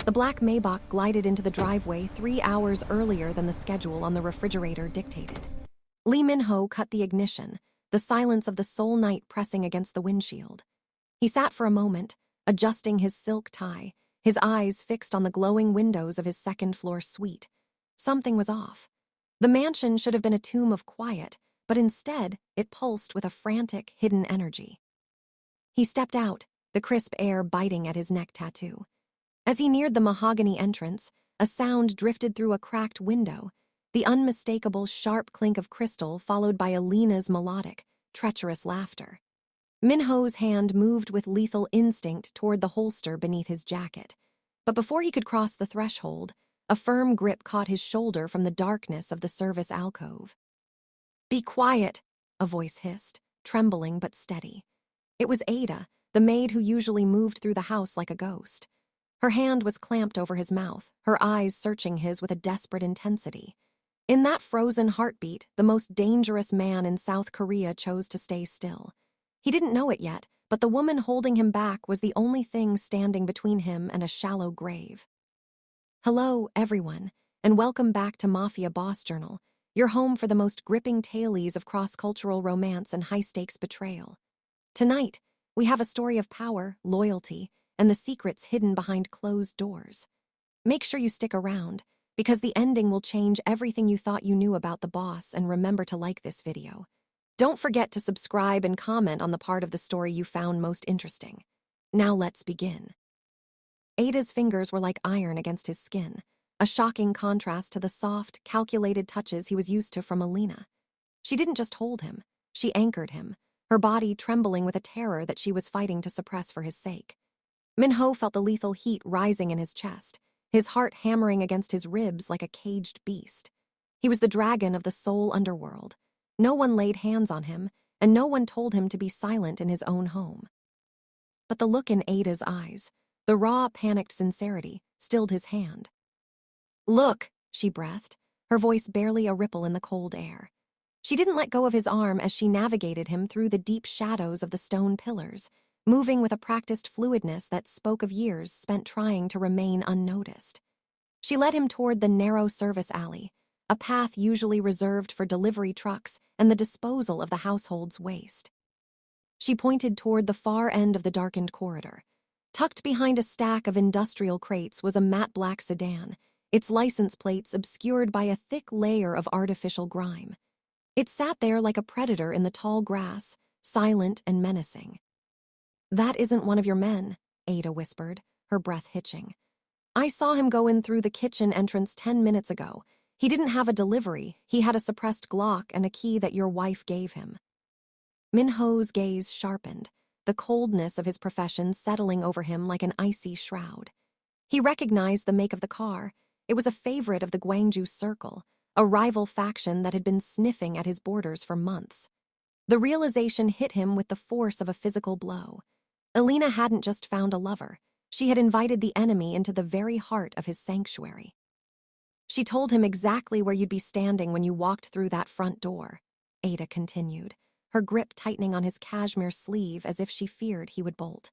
The black Maybach glided into the driveway 3 hours earlier than the schedule on the refrigerator dictated. Lee Min-ho cut the ignition, the silence of the Seoul night pressing against the windshield. He sat for a moment, adjusting his silk tie, his eyes fixed on the glowing windows of his second-floor suite. Something was off. The mansion should have been a tomb of quiet, but instead it pulsed with a frantic, hidden energy. He stepped out, the crisp air biting at his neck tattoo. As he neared the mahogany entrance, a sound drifted through a cracked window, the unmistakable sharp clink of crystal followed by Alina's melodic, treacherous laughter. Min-ho's hand moved with lethal instinct toward the holster beneath his jacket. But before he could cross the threshold, a firm grip caught his shoulder from the darkness of the service alcove. "Be quiet," a voice hissed, trembling but steady. It was Ada, the maid who usually moved through the house like a ghost. Her hand was clamped over his mouth, her eyes searching his with a desperate intensity. In that frozen heartbeat, the most dangerous man in South Korea chose to stay still. He didn't know it yet, but the woman holding him back was the only thing standing between him and a shallow grave. Hello, everyone, and welcome back to Mafia Boss Journal, your home for the most gripping tales of cross-cultural romance and high-stakes betrayal. Tonight, we have a story of power, loyalty, and the secrets hidden behind closed doors. Make sure you stick around, because the ending will change everything you thought you knew about the boss, and remember to like this video. Don't forget to subscribe and comment on the part of the story you found most interesting. Now let's begin. Ada's fingers were like iron against his skin, a shocking contrast to the soft, calculated touches he was used to from Alina. She didn't just hold him, she anchored him, her body trembling with a terror that she was fighting to suppress for his sake. Min-ho felt the lethal heat rising in his chest, his heart hammering against his ribs like a caged beast. He was the dragon of the Seoul underworld. No one laid hands on him, and no one told him to be silent in his own home. But the look in Ada's eyes, the raw, panicked sincerity, stilled his hand. "Look," she breathed, her voice barely a ripple in the cold air. She didn't let go of his arm as she navigated him through the deep shadows of the stone pillars, moving with a practiced fluidness that spoke of years spent trying to remain unnoticed. She led him toward the narrow service alley, a path usually reserved for delivery trucks and the disposal of the household's waste. She pointed toward the far end of the darkened corridor. Tucked behind a stack of industrial crates was a matte black sedan, its license plates obscured by a thick layer of artificial grime. It sat there like a predator in the tall grass, silent and menacing. "That isn't one of your men," Ada whispered, her breath hitching. "I saw him go in through the kitchen entrance 10 minutes ago. He didn't have a delivery, he had a suppressed Glock and a key that your wife gave him." Min-ho's gaze sharpened, the coldness of his profession settling over him like an icy shroud. He recognized the make of the car. It was a favorite of the Gwangju Circle, a rival faction that had been sniffing at his borders for months. The realization hit him with the force of a physical blow. Alina hadn't just found a lover, she had invited the enemy into the very heart of his sanctuary. "She told him exactly where you'd be standing when you walked through that front door," Ada continued, her grip tightening on his cashmere sleeve as if she feared he would bolt.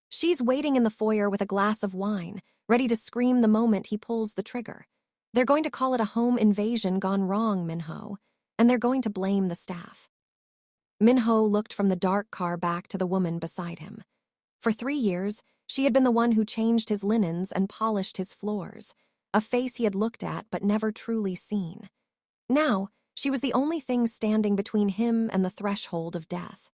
"She's waiting in the foyer with a glass of wine, ready to scream the moment he pulls the trigger. They're going to call it a home invasion gone wrong, Min-ho, and they're going to blame the staff." Min-ho looked from the dark car back to the woman beside him. For 3 years, she had been the one who changed his linens and polished his floors, a face he had looked at but never truly seen. Now, she was the only thing standing between him and the threshold of death.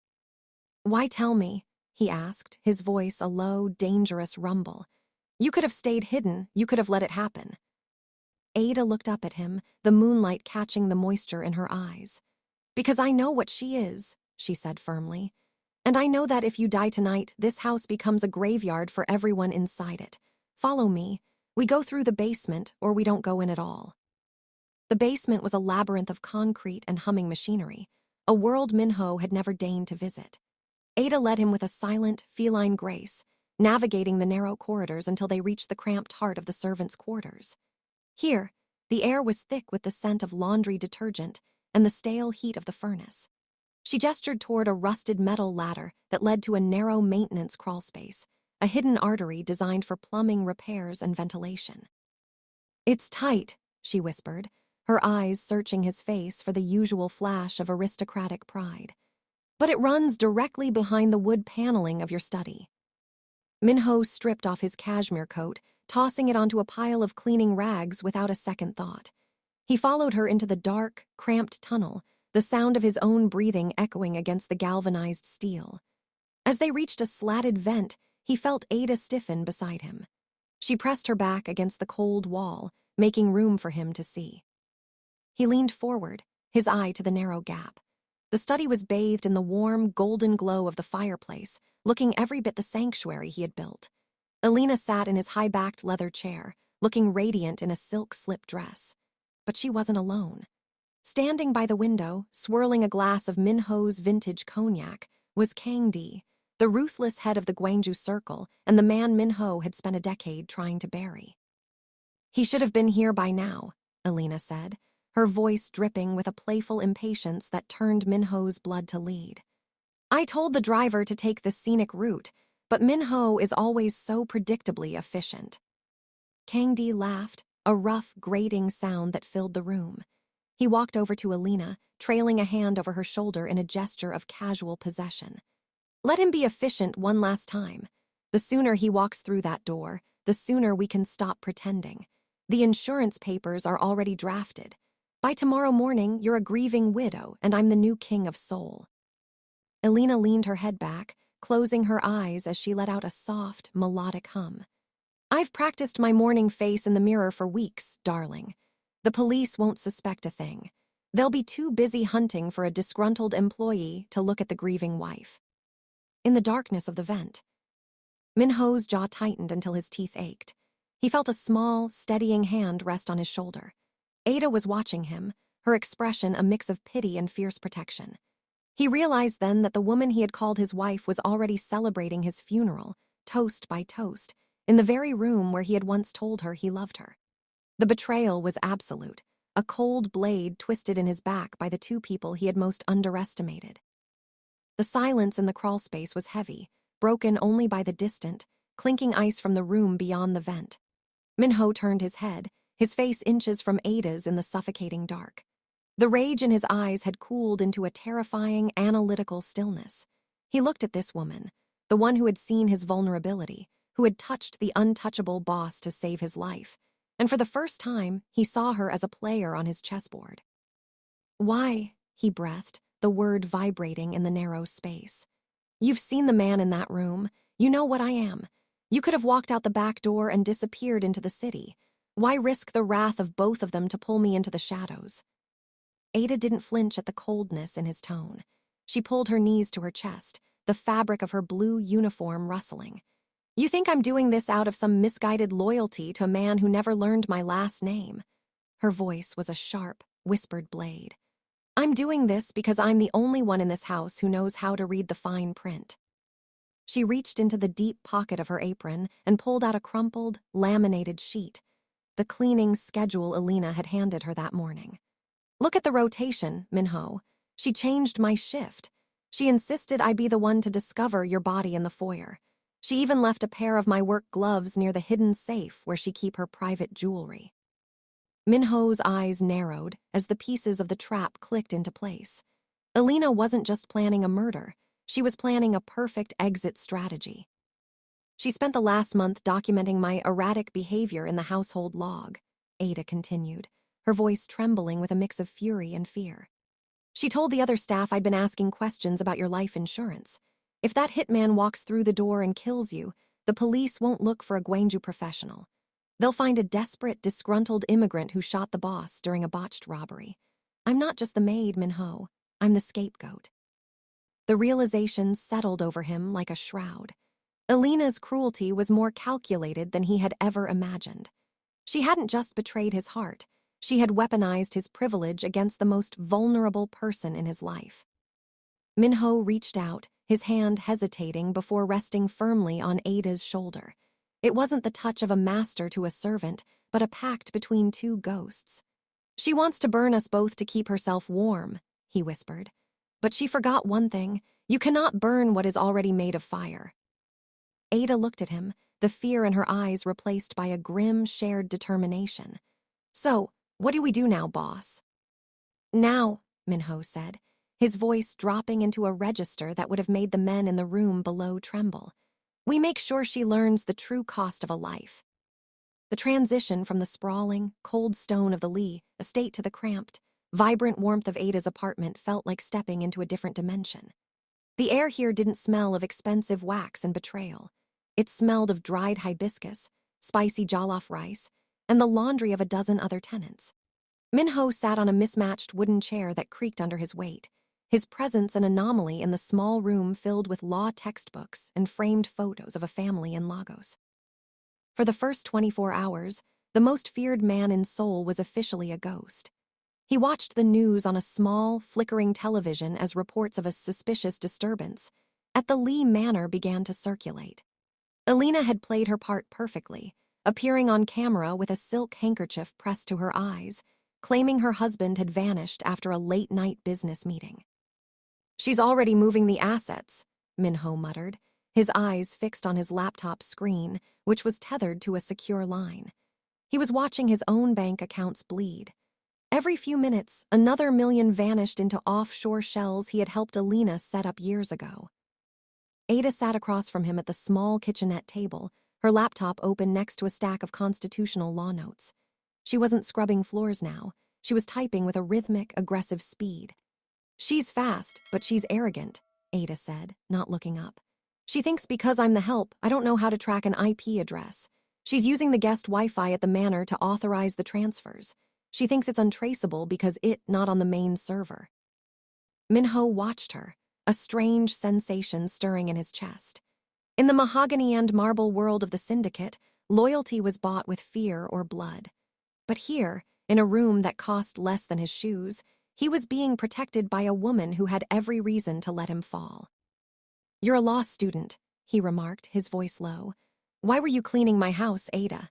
"Why tell me?" he asked, his voice a low, dangerous rumble. "You could have stayed hidden, you could have let it happen." Ada looked up at him, the moonlight catching the moisture in her eyes. "Because I know what she is," she said firmly. "And I know that if you die tonight, this house becomes a graveyard for everyone inside it. Follow me. We go through the basement, or we don't go in at all." The basement was a labyrinth of concrete and humming machinery, a world Min-ho had never deigned to visit. Ada led him with a silent, feline grace, navigating the narrow corridors until they reached the cramped heart of the servants' quarters. Here, the air was thick with the scent of laundry detergent and the stale heat of the furnace. She gestured toward a rusted metal ladder that led to a narrow maintenance crawlspace, a hidden artery designed for plumbing repairs and ventilation. "It's tight," she whispered, her eyes searching his face for the usual flash of aristocratic pride. "But it runs directly behind the wood paneling of your study." Minho stripped off his cashmere coat, tossing it onto a pile of cleaning rags without a second thought. He followed her into the dark, cramped tunnel, the sound of his own breathing echoing against the galvanized steel. As they reached a slatted vent, he felt Ada stiffen beside him. She pressed her back against the cold wall, making room for him to see. He leaned forward, his eye to the narrow gap. The study was bathed in the warm, golden glow of the fireplace, looking every bit the sanctuary he had built. Alina sat in his high-backed leather chair, looking radiant in a silk slip dress. But she wasn't alone. Standing by the window, swirling a glass of Minho's vintage cognac, was Kang Di, the ruthless head of the Gwangju Circle and the man Minho had spent a decade trying to bury. "He should have been here by now," Alina said, her voice dripping with a playful impatience that turned Minho's blood to lead. "I told the driver to take the scenic route, but Minho is always so predictably efficient." Kang Di laughed, a rough, grating sound that filled the room. He walked over to Alina, trailing a hand over her shoulder in a gesture of casual possession. "Let him be efficient one last time. The sooner he walks through that door, the sooner we can stop pretending. The insurance papers are already drafted. By tomorrow morning, you're a grieving widow, and I'm the new king of Seoul." Alina leaned her head back, closing her eyes as she let out a soft, melodic hum. "I've practiced my morning face in the mirror for weeks, darling. The police won't suspect a thing. They'll be too busy hunting for a disgruntled employee to look at the grieving wife." In the darkness of the vent, Minho's jaw tightened until his teeth ached. He felt a small, steadying hand rest on his shoulder. Ada was watching him, her expression a mix of pity and fierce protection. He realized then that the woman he had called his wife was already celebrating his funeral, toast by toast, in the very room where he had once told her he loved her. The betrayal was absolute, a cold blade twisted in his back by the two people he had most underestimated. The silence in the crawlspace was heavy, broken only by the distant, clinking ice from the room beyond the vent. Minho turned his head, his face inches from Ada's in the suffocating dark. The rage in his eyes had cooled into a terrifying, analytical stillness. He looked at this woman, the one who had seen his vulnerability, who had touched the untouchable boss to save his life, and for the first time, he saw her as a player on his chessboard. "Why?" he breathed, the word vibrating in the narrow space. "You've seen the man in that room. You know what I am. You could have walked out the back door and disappeared into the city. Why risk the wrath of both of them to pull me into the shadows?" Ada didn't flinch at the coldness in his tone. She pulled her knees to her chest, the fabric of her blue uniform rustling. "You think I'm doing this out of some misguided loyalty to a man who never learned my last name?" Her voice was a sharp, whispered blade. "I'm doing this because I'm the only one in this house who knows how to read the fine print." She reached into the deep pocket of her apron and pulled out a crumpled, laminated sheet, the cleaning schedule Alina had handed her that morning. "Look at the rotation, Minho. She changed my shift. She insisted I be the one to discover your body in the foyer. She even left a pair of my work gloves near the hidden safe where she keep her private jewelry." Minho's eyes narrowed as the pieces of the trap clicked into place. Alina wasn't just planning a murder. She was planning a perfect exit strategy. "She spent the last month documenting my erratic behavior in the household log," Ada continued, her voice trembling with a mix of fury and fear. "She told the other staff I'd been asking questions about your life insurance. If that hitman walks through the door and kills you, the police won't look for a Gwangju professional. They'll find a desperate, disgruntled immigrant who shot the boss during a botched robbery. I'm not just the maid, Minho. I'm the scapegoat." The realization settled over him like a shroud. Alina's cruelty was more calculated than he had ever imagined. She hadn't just betrayed his heart. She had weaponized his privilege against the most vulnerable person in his life. Minho reached out, his hand hesitating before resting firmly on Ada's shoulder. It wasn't the touch of a master to a servant, but a pact between two ghosts. "She wants to burn us both to keep herself warm," he whispered. "But she forgot one thing. You cannot burn what is already made of fire." Ada looked at him, the fear in her eyes replaced by a grim, shared determination. "So, what do we do now, boss?" "Now," Minho said, his voice dropping into a register that would have made the men in the room below tremble. "We make sure she learns the true cost of a life." The transition from the sprawling, cold stone of the Lee estate to the cramped, vibrant warmth of Ada's apartment felt like stepping into a different dimension. The air here didn't smell of expensive wax and betrayal. It smelled of dried hibiscus, spicy jollof rice, and the laundry of a dozen other tenants. Minho sat on a mismatched wooden chair that creaked under his weight, his presence an anomaly in the small room filled with law textbooks and framed photos of a family in Lagos. For the first 24 hours, the most feared man in Seoul was officially a ghost. He watched the news on a small, flickering television as reports of a suspicious disturbance at the Lee Manor began to circulate. Alina had played her part perfectly, appearing on camera with a silk handkerchief pressed to her eyes, claiming her husband had vanished after a late-night business meeting. "She's already moving the assets," Minho muttered, his eyes fixed on his laptop screen, which was tethered to a secure line. He was watching his own bank accounts bleed. Every few minutes, another million vanished into offshore shells he had helped Alina set up years ago. Ada sat across from him at the small kitchenette table, her laptop open next to a stack of constitutional law notes. She wasn't scrubbing floors now. She was typing with a rhythmic, aggressive speed. "She's fast, but she's arrogant," Ada said, not looking up. "She thinks because I'm the help, I don't know how to track an IP address. She's using the guest Wi-Fi at the manor to authorize the transfers. She thinks it's untraceable because it's not on the main server." Minho watched her, a strange sensation stirring in his chest. In the mahogany and marble world of the syndicate, loyalty was bought with fear or blood. But here, in a room that cost less than his shoes, he was being protected by a woman who had every reason to let him fall. "You're a law student," he remarked, his voice low. "Why were you cleaning my house, Ada?"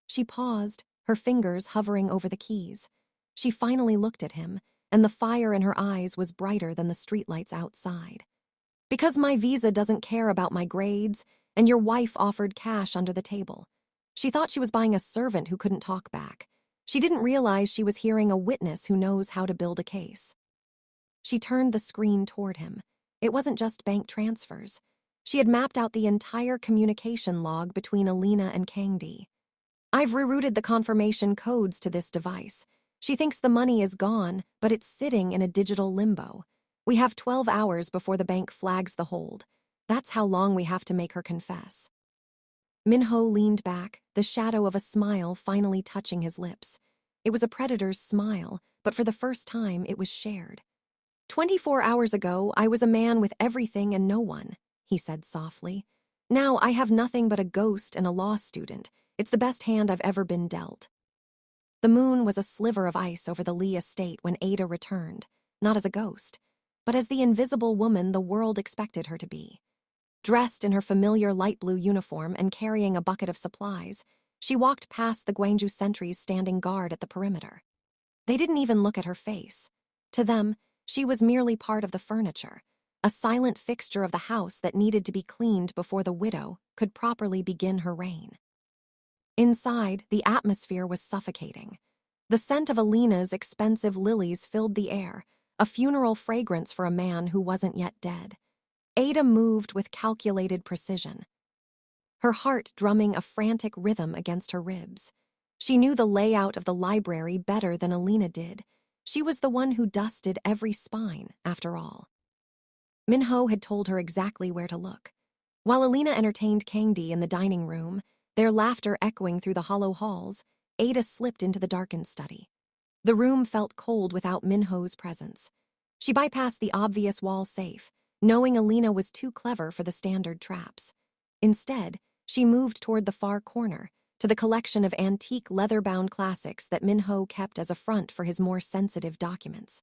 She paused, her fingers hovering over the keys. She finally looked at him, and the fire in her eyes was brighter than the streetlights outside. "Because my visa doesn't care about my grades, and your wife offered cash under the table. She thought she was buying a servant who couldn't talk back. She didn't realize she was hearing a witness who knows how to build a case." She turned the screen toward him. It wasn't just bank transfers. She had mapped out the entire communication log between Alina and Kangdi. "I've rerouted the confirmation codes to this device. She thinks the money is gone, but it's sitting in a digital limbo. We have 12 hours before the bank flags the hold. That's how long we have to make her confess." Minho leaned back, the shadow of a smile finally touching his lips. It was a predator's smile, but for the first time it was shared. 24 hours ago, I was a man with everything and no one," he said softly. "Now I have nothing but a ghost and a law student. It's the best hand I've ever been dealt." The moon was a sliver of ice over the Lee estate when Ada returned, not as a ghost, but as the invisible woman the world expected her to be. Dressed in her familiar light blue uniform and carrying a bucket of supplies, she walked past the Gwangju sentries standing guard at the perimeter. They didn't even look at her face. To them, she was merely part of the furniture, a silent fixture of the house that needed to be cleaned before the widow could properly begin her reign. Inside, the atmosphere was suffocating. The scent of Alina's expensive lilies filled the air, a funeral fragrance for a man who wasn't yet dead. Ada moved with calculated precision, her heart drumming a frantic rhythm against her ribs. She knew the layout of the library better than Alina did. She was the one who dusted every spine, after all. Minho had told her exactly where to look. While Alina entertained Kangdi in the dining room, their laughter echoing through the hollow halls, Ada slipped into the darkened study. The room felt cold without Minho's presence. She bypassed the obvious wall safe, knowing Alina was too clever for the standard traps. Instead, she moved toward the far corner, to the collection of antique leather-bound classics that Minho kept as a front for his more sensitive documents.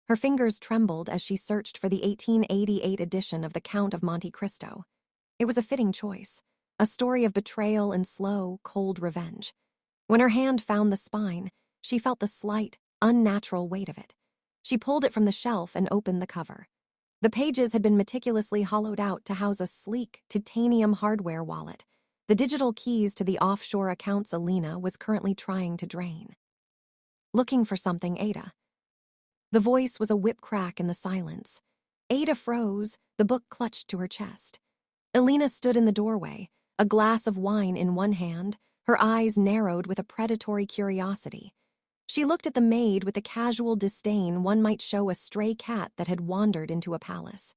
Her fingers trembled as she searched for the 1888 edition of The Count of Monte Cristo. It was a fitting choice, a story of betrayal and slow, cold revenge. When her hand found the spine, she felt the slight, unnatural weight of it. She pulled it from the shelf and opened the cover. The pages had been meticulously hollowed out to house a sleek, titanium hardware wallet, the digital keys to the offshore accounts Alina was currently trying to drain. Looking for something, Ada. The voice was a whip crack in the silence. Ada froze, the book clutched to her chest. Alina stood in the doorway, a glass of wine in one hand, her eyes narrowed with a predatory curiosity. She looked at the maid with the casual disdain one might show a stray cat that had wandered into a palace.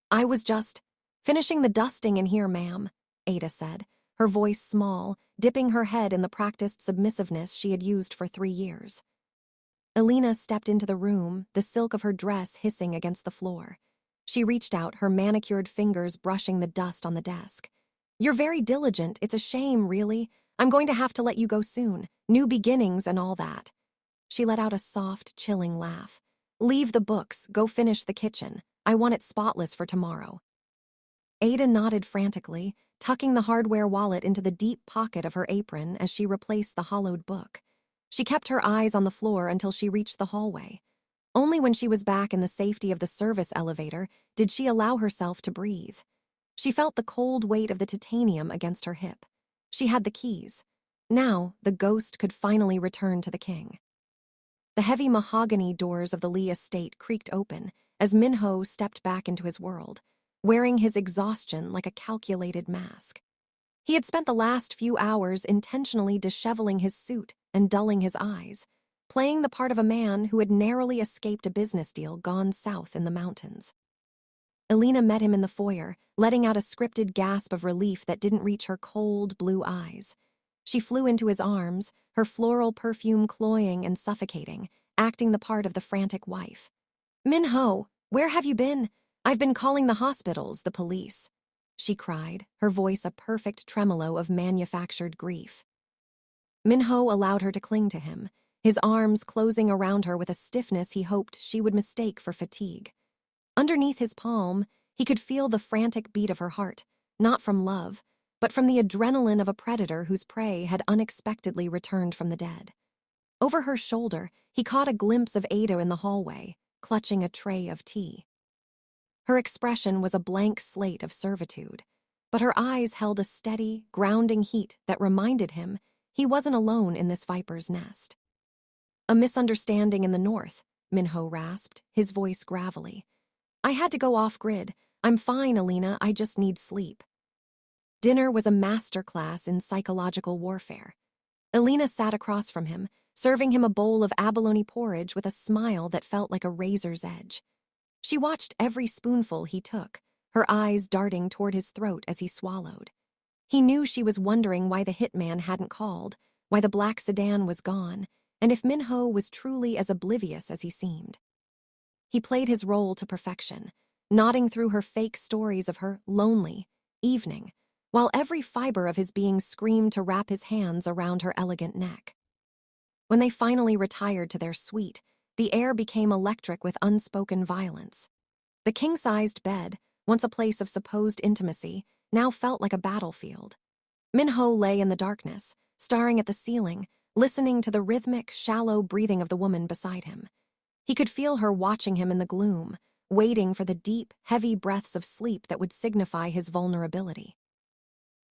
"I was just finishing the dusting in here, ma'am," Ada said, her voice small, dipping her head in the practiced submissiveness she had used for 3 years. Alina stepped into the room, the silk of her dress hissing against the floor. She reached out, her manicured fingers brushing the dust on the desk. "You're very diligent. It's a shame, really. I'm going to have to let you go soon. New beginnings and all that." She let out a soft, chilling laugh. "Leave the books. Go finish the kitchen. I want it spotless for tomorrow." Ada nodded frantically, tucking the hardware wallet into the deep pocket of her apron as she replaced the hollowed book. She kept her eyes on the floor until she reached the hallway. Only when she was back in the safety of the service elevator did she allow herself to breathe. She felt the cold weight of the titanium against her hip. She had the keys. Now, the ghost could finally return to the king. The heavy mahogany doors of the Lee estate creaked open as Minho stepped back into his world, wearing his exhaustion like a calculated mask. He had spent the last few hours intentionally disheveling his suit and dulling his eyes, playing the part of a man who had narrowly escaped a business deal gone south in the mountains. Alina met him in the foyer, letting out a scripted gasp of relief that didn't reach her cold, blue eyes. She flew into his arms, her floral perfume cloying and suffocating, acting the part of the frantic wife. "Minho, where have you been? I've been calling the hospitals, the police," she cried, her voice a perfect tremolo of manufactured grief. Minho allowed her to cling to him, his arms closing around her with a stiffness he hoped she would mistake for fatigue. Underneath his palm, he could feel the frantic beat of her heart, not from love, but from the adrenaline of a predator whose prey had unexpectedly returned from the dead. Over her shoulder, he caught a glimpse of Ada in the hallway, clutching a tray of tea. Her expression was a blank slate of servitude, but her eyes held a steady, grounding heat that reminded him he wasn't alone in this viper's nest. "A misunderstanding in the north," Minho rasped, his voice gravelly. "I had to go off-grid. I'm fine, Alina, I just need sleep." Dinner was a masterclass in psychological warfare. Alina sat across from him, serving him a bowl of abalone porridge with a smile that felt like a razor's edge. She watched every spoonful he took, her eyes darting toward his throat as he swallowed. He knew she was wondering why the hitman hadn't called, why the black sedan was gone, and if Minho was truly as oblivious as he seemed. He played his role to perfection, nodding through her fake stories of her lonely evening, while every fiber of his being screamed to wrap his hands around her elegant neck. When they finally retired to their suite, the air became electric with unspoken violence. The king-sized bed, once a place of supposed intimacy, now felt like a battlefield. Minho lay in the darkness, staring at the ceiling, listening to the rhythmic, shallow breathing of the woman beside him. He could feel her watching him in the gloom, waiting for the deep, heavy breaths of sleep that would signify his vulnerability.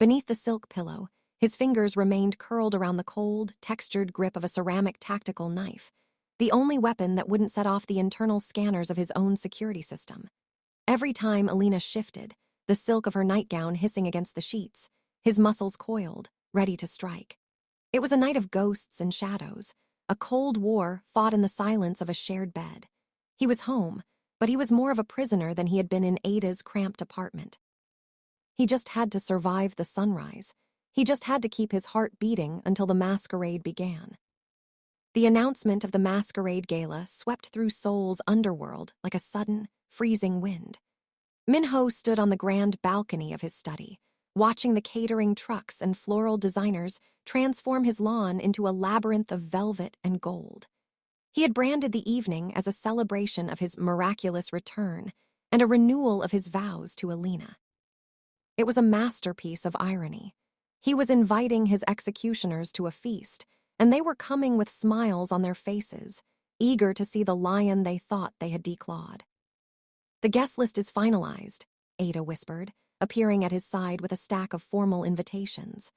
Beneath the silk pillow, his fingers remained curled around the cold, textured grip of a ceramic tactical knife, the only weapon that wouldn't set off the internal scanners of his own security system. Every time Alina shifted, the silk of her nightgown hissing against the sheets, his muscles coiled, ready to strike. It was a night of ghosts and shadows, a cold war fought in the silence of a shared bed. He was home, but he was more of a prisoner than he had been in Ada's cramped apartment. He just had to survive the sunrise. He just had to keep his heart beating until the masquerade began. The announcement of the masquerade gala swept through Seoul's underworld like a sudden, freezing wind. Minho stood on the grand balcony of his study, watching the catering trucks and floral designers transform his lawn into a labyrinth of velvet and gold. He had branded the evening as a celebration of his miraculous return and a renewal of his vows to Alina. It was a masterpiece of irony. He was inviting his executioners to a feast, and they were coming with smiles on their faces, eager to see the lion they thought they had declawed. The guest list is finalized, Ada whispered, appearing at his side with a stack of formal invitations.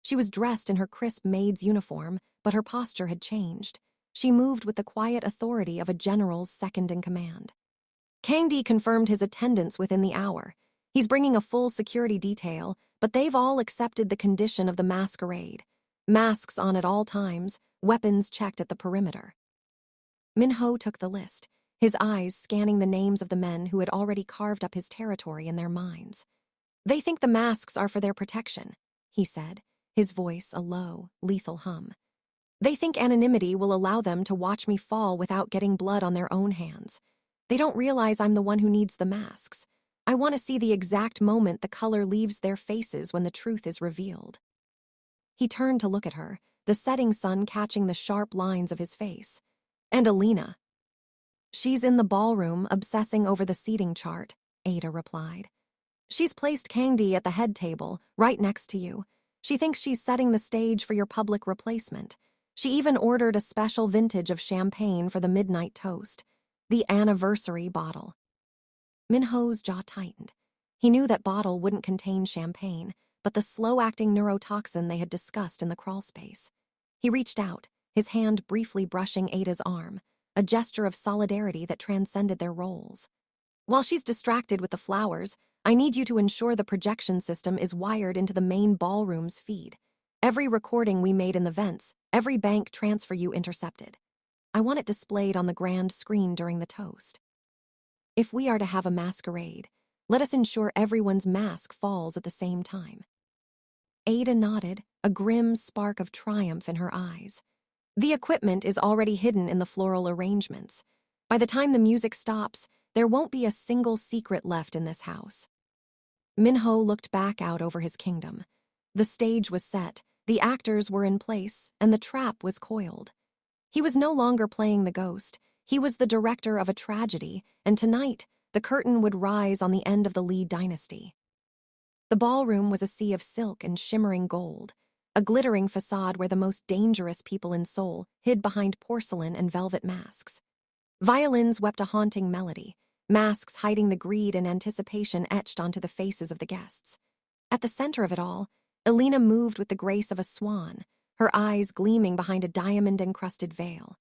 She was dressed in her crisp maid's uniform, but her posture had changed. She moved with the quiet authority of a general's second-in-command. Kangdi confirmed his attendance within the hour. He's bringing a full security detail, but they've all accepted the condition of the masquerade. Masks on at all times, weapons checked at the perimeter. Min-ho took the list, his eyes scanning the names of the men who had already carved up his territory in their minds. They think the masks are for their protection, he said, his voice a low, lethal hum. They think anonymity will allow them to watch me fall without getting blood on their own hands. They don't realize I'm the one who needs the masks. I want to see the exact moment the color leaves their faces when the truth is revealed. He turned to look at her, the setting sun catching the sharp lines of his face. And Alina. She's in the ballroom, obsessing over the seating chart, Ada replied. She's placed Kangdi at the head table, right next to you. She thinks she's setting the stage for your public replacement. She even ordered a special vintage of champagne for the midnight toast, the anniversary bottle. Min-ho's jaw tightened. He knew that bottle wouldn't contain champagne, but the slow-acting neurotoxin they had discussed in the crawlspace. He reached out, his hand briefly brushing Ada's arm, a gesture of solidarity that transcended their roles. While she's distracted with the flowers, I need you to ensure the projection system is wired into the main ballroom's feed. Every recording we made in the vents, every bank transfer you intercepted. I want it displayed on the grand screen during the toast. If we are to have a masquerade, let us ensure everyone's mask falls at the same time. Ada nodded, a grim spark of triumph in her eyes. The equipment is already hidden in the floral arrangements. By the time the music stops, there won't be a single secret left in this house. Min-ho looked back out over his kingdom. The stage was set, the actors were in place, and the trap was coiled. He was no longer playing the ghost. He was the director of a tragedy, and tonight, the curtain would rise on the end of the Lee dynasty. The ballroom was a sea of silk and shimmering gold, a glittering facade where the most dangerous people in Seoul hid behind porcelain and velvet masks. Violins wept a haunting melody, masks hiding the greed and anticipation etched onto the faces of the guests. At the center of it all, Alina moved with the grace of a swan, her eyes gleaming behind a diamond-encrusted veil.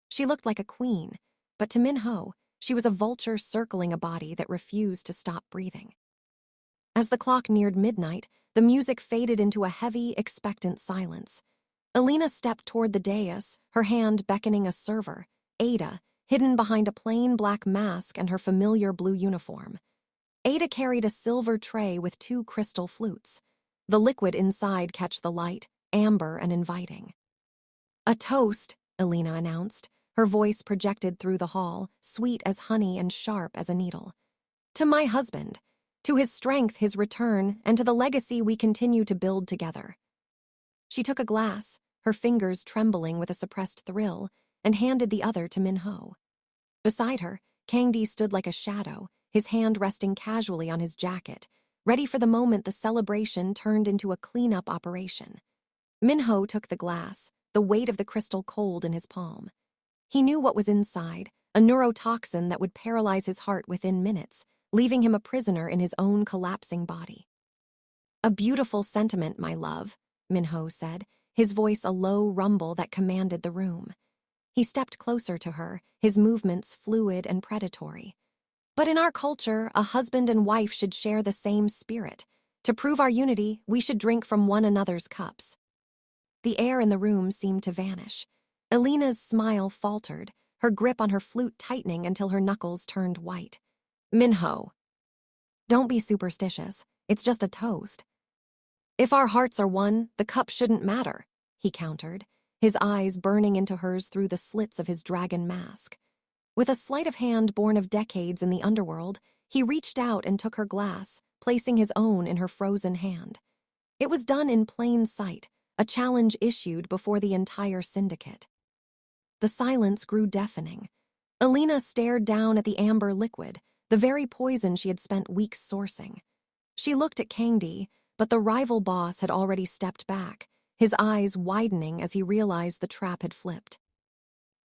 She looked like a queen, but to Min-ho, she was a vulture circling a body that refused to stop breathing. As the clock neared midnight, the music faded into a heavy, expectant silence. Alina stepped toward the dais, her hand beckoning a server, Ada, hidden behind a plain black mask and her familiar blue uniform. Ada carried a silver tray with 2 crystal flutes. The liquid inside catch the light, amber and inviting. A toast, Alina announced, her voice projected through the hall, sweet as honey and sharp as a needle. To my husband, to his strength, his return, and to the legacy we continue to build together. She took a glass, her fingers trembling with a suppressed thrill, and handed the other to Min-ho. Beside her, Kangdi stood like a shadow, his hand resting casually on his jacket, ready for the moment the celebration turned into a cleanup operation. Min-ho took the glass, the weight of the crystal cold in his palm. He knew what was inside, a neurotoxin that would paralyze his heart within minutes, leaving him a prisoner in his own collapsing body. A beautiful sentiment, my love, Min-ho said, his voice a low rumble that commanded the room. He stepped closer to her, his movements fluid and predatory. But in our culture, a husband and wife should share the same spirit. To prove our unity, we should drink from one another's cups. The air in the room seemed to vanish. Alina's smile faltered, her grip on her flute tightening until her knuckles turned white. Min-ho. Don't be superstitious. It's just a toast. If our hearts are one, the cup shouldn't matter, he countered, his eyes burning into hers through the slits of his dragon mask. With a sleight of hand born of decades in the underworld, he reached out and took her glass, placing his own in her frozen hand. It was done in plain sight, a challenge issued before the entire syndicate. The silence grew deafening. Alina stared down at the amber liquid, the very poison she had spent weeks sourcing. She looked at Kangdi, but the rival boss had already stepped back, his eyes widening as he realized the trap had flipped.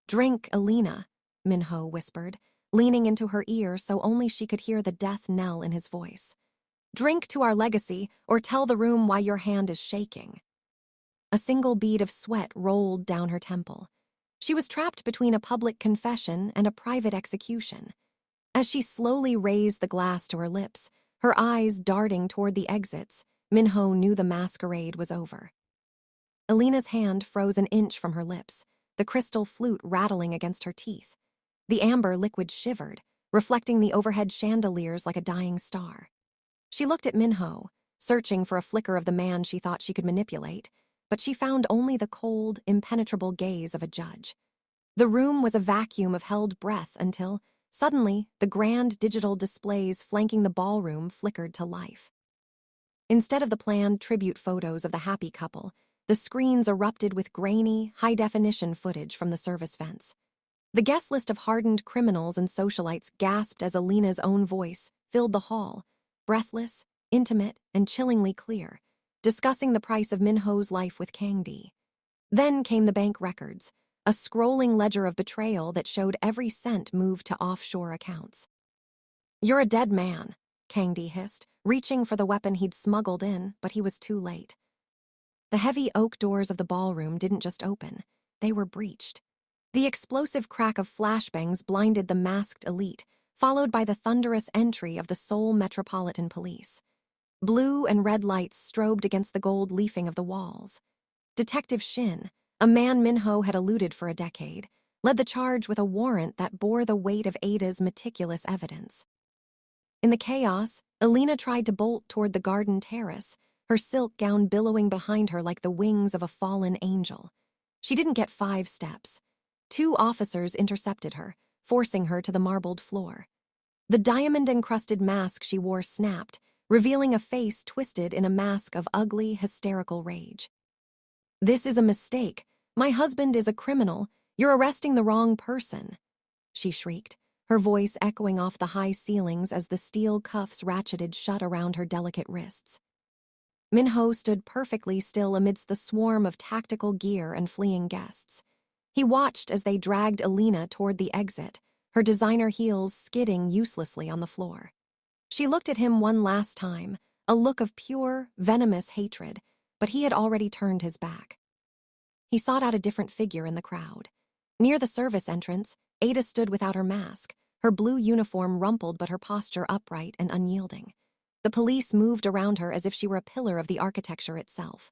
Drink, Alina, Min-ho whispered, leaning into her ear so only she could hear the death knell in his voice. "Drink to our legacy, or tell the room why your hand is shaking." A single bead of sweat rolled down her temple. She was trapped between a public confession and a private execution. As she slowly raised the glass to her lips, her eyes darting toward the exits, Minho knew the masquerade was over. Alina's hand froze an inch from her lips, the crystal flute rattling against her teeth. The amber liquid shivered, reflecting the overhead chandeliers like a dying star. She looked at Minho, searching for a flicker of the man she thought she could manipulate, but she found only the cold, impenetrable gaze of a judge. The room was a vacuum of held breath until, suddenly, the grand digital displays flanking the ballroom flickered to life. Instead of the planned tribute photos of the happy couple, the screens erupted with grainy, high-definition footage from the service vents. The guest list of hardened criminals and socialites gasped as Alina's own voice filled the hall, breathless, intimate, and chillingly clear, discussing the price of Minho's life with Kangdi. Then came the bank records, a scrolling ledger of betrayal that showed every cent moved to offshore accounts. "You're a dead man," Kangdi hissed, reaching for the weapon he'd smuggled in, but he was too late. The heavy oak doors of the ballroom didn't just open, they were breached. The explosive crack of flashbangs blinded the masked elite, followed by the thunderous entry of the Seoul Metropolitan Police. Blue and red lights strobed against the gold leafing of the walls. Detective Shin, a man Minho had eluded for a decade, led the charge with a warrant that bore the weight of Ada's meticulous evidence. In the chaos, Alina tried to bolt toward the garden terrace, her silk gown billowing behind her like the wings of a fallen angel. She didn't get 5 steps. 2 officers intercepted her, forcing her to the marbled floor. The diamond-encrusted mask she wore snapped, revealing a face twisted in a mask of ugly, hysterical rage. "This is a mistake. My husband is a criminal. You're arresting the wrong person," she shrieked, her voice echoing off the high ceilings as the steel cuffs ratcheted shut around her delicate wrists. Minho stood perfectly still amidst the swarm of tactical gear and fleeing guests. He watched as they dragged Alina toward the exit, her designer heels skidding uselessly on the floor. She looked at him one last time, a look of pure, venomous hatred, but he had already turned his back. He sought out a different figure in the crowd. Near the service entrance, Ada stood without her mask, her blue uniform rumpled but her posture upright and unyielding. The police moved around her as if she were a pillar of the architecture itself.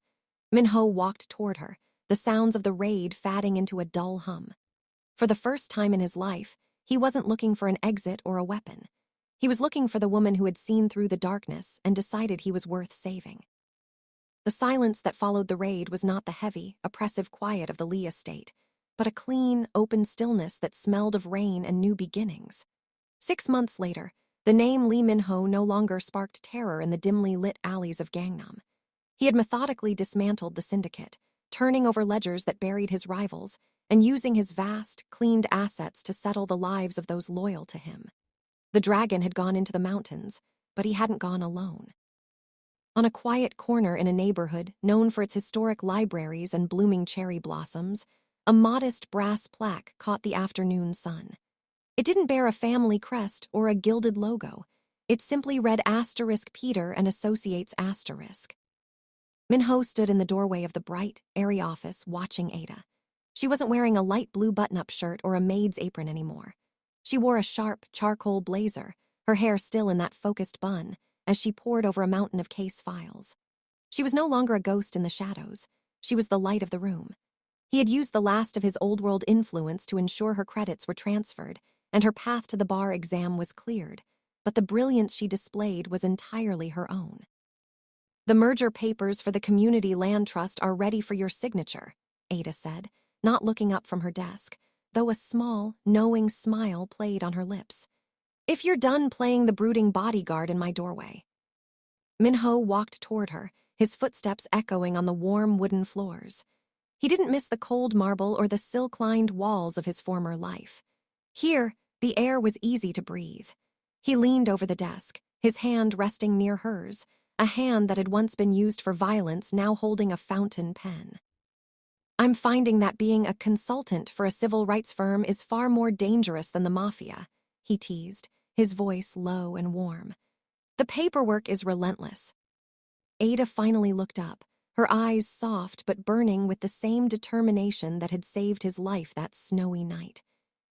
Minho walked toward her, the sounds of the raid fading into a dull hum. For the first time in his life, he wasn't looking for an exit or a weapon. He was looking for the woman who had seen through the darkness and decided he was worth saving. The silence that followed the raid was not the heavy, oppressive quiet of the Lee estate, but a clean, open stillness that smelled of rain and new beginnings. 6 months later, the name Lee Min-ho no longer sparked terror in the dimly lit alleys of Gangnam. He had methodically dismantled the syndicate, turning over ledgers that buried his rivals and using his vast, cleaned assets to settle the lives of those loyal to him. The dragon had gone into the mountains, but he hadn't gone alone. On a quiet corner in a neighborhood known for its historic libraries and blooming cherry blossoms, a modest brass plaque caught the afternoon sun. It didn't bear a family crest or a gilded logo. It simply read *Peter and Associates*. Minho stood in the doorway of the bright, airy office watching Ada. She wasn't wearing a light blue button-up shirt or a maid's apron anymore. She wore a sharp, charcoal blazer, her hair still in that focused bun, as she pored over a mountain of case files. She was no longer a ghost in the shadows. She was the light of the room. He had used the last of his old-world influence to ensure her credits were transferred, and her path to the bar exam was cleared, but the brilliance she displayed was entirely her own. "The merger papers for the Community Land Trust are ready for your signature," Ada said, not looking up from her desk, though a small, knowing smile played on her lips. "If you're done playing the brooding bodyguard in my doorway." Minho walked toward her, his footsteps echoing on the warm wooden floors. He didn't miss the cold marble or the silk-lined walls of his former life. Here, the air was easy to breathe. He leaned over the desk, his hand resting near hers, a hand that had once been used for violence now holding a fountain pen. "I'm finding that being a consultant for a civil rights firm is far more dangerous than the mafia," he teased, his voice low and warm. The paperwork is relentless. Ada finally looked up, her eyes soft but burning with the same determination that had saved his life that snowy night.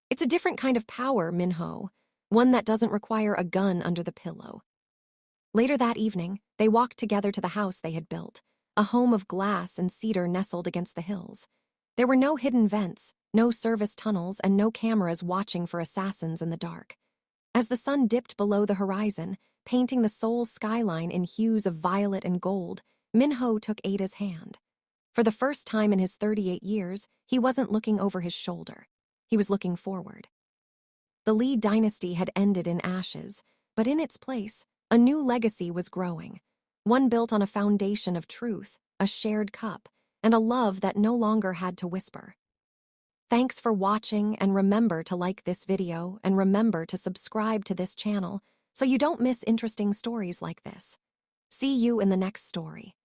It's a different kind of power, Minho, one that doesn't require a gun under the pillow. Later that evening, they walked together to the house they had built, a home of glass and cedar nestled against the hills. There were no hidden vents, no service tunnels, and no cameras watching for assassins in the dark. As the sun dipped below the horizon, painting the Seoul skyline in hues of violet and gold, Minho took Ada's hand. For the first time in his 38 years, he wasn't looking over his shoulder. He was looking forward. The Lee dynasty had ended in ashes, but in its place, a new legacy was growing, one built on a foundation of truth, a shared cup, and a love that no longer had to whisper. Thanks for watching, and remember to like this video and remember to subscribe to this channel so you don't miss interesting stories like this. See you in the next story.